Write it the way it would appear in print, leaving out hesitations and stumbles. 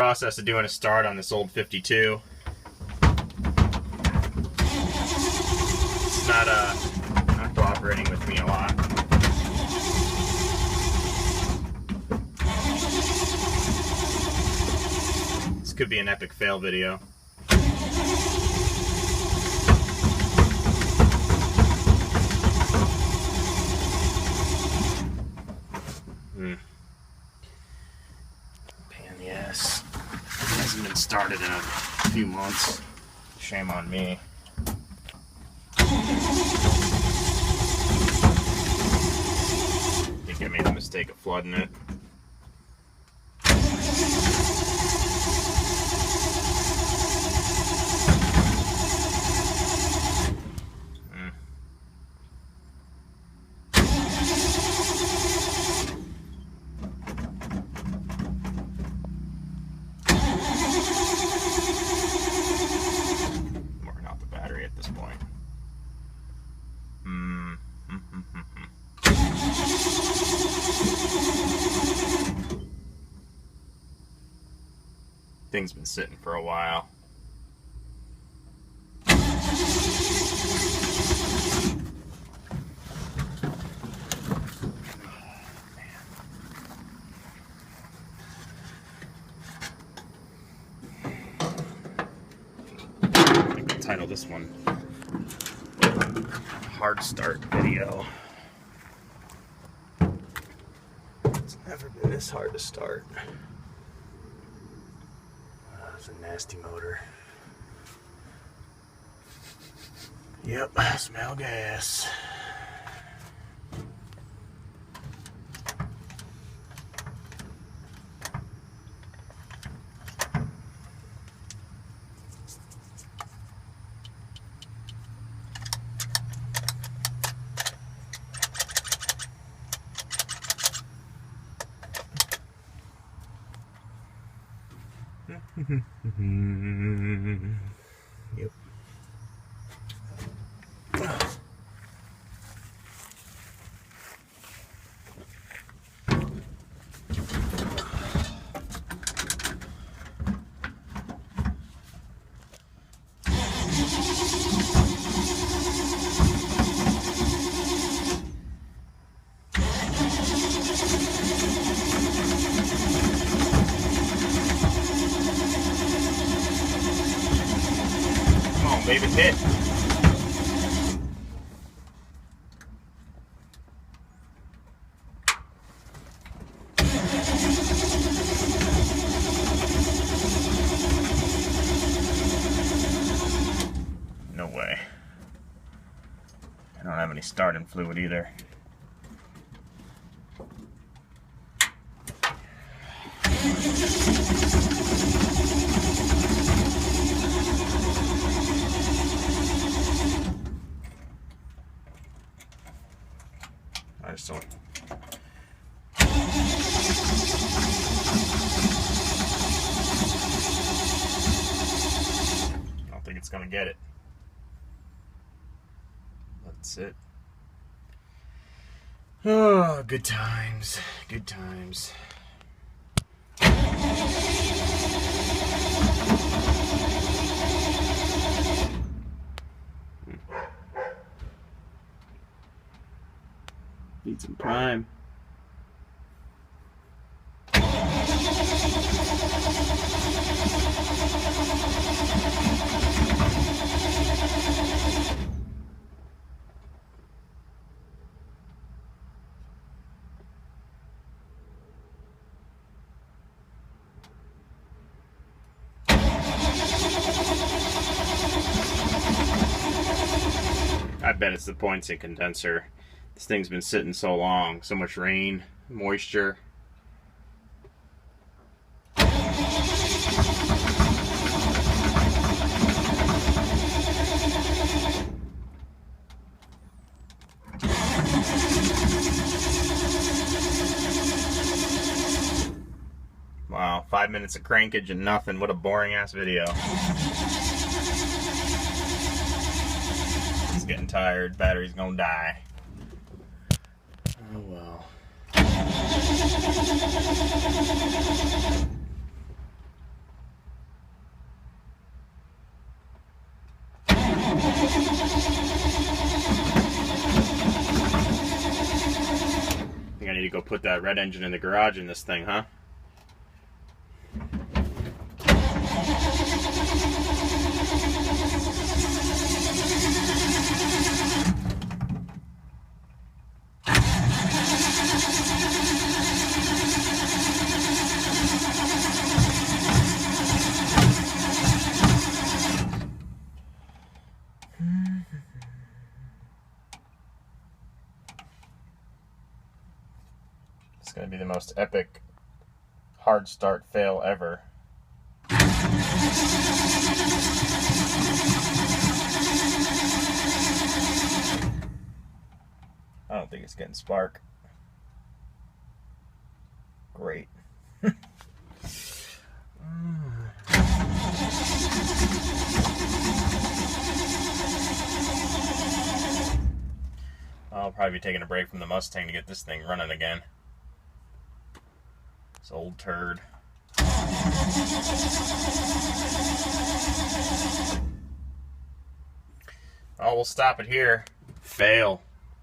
process of doing a start on this old 52. It's not cooperating with me a lot. This could be an epic fail video. Pain in the ass. It hasn't been started in a few months. Shame on me. I think I made the mistake of flooding it. Working out the battery at this point. Thing's been sitting for a while. I think I'll title this one Hard Start Video. It's never been this hard to start. It's a nasty motor. Yep, I smell gas. Yep. Baby hit. No way. I don't have any starting fluid either. I just don't. I don't think it's gonna get it. That's it. Oh, good times. Good times. Need some prime. I bet it's the points in condenser. This thing's been sitting so long, so much rain, moisture. Wow, 5 minutes of crankage and nothing. What a boring ass video. It's getting tired. Battery's gonna die. Oh well. go put that red engine in the garage in this thing, huh? It's going to be the most epic hard start fail ever. I don't think it's getting spark. Great. I'll probably be taking a break from the Mustang to get this thing running again. This old turd. Oh, we'll stop it here. Fail.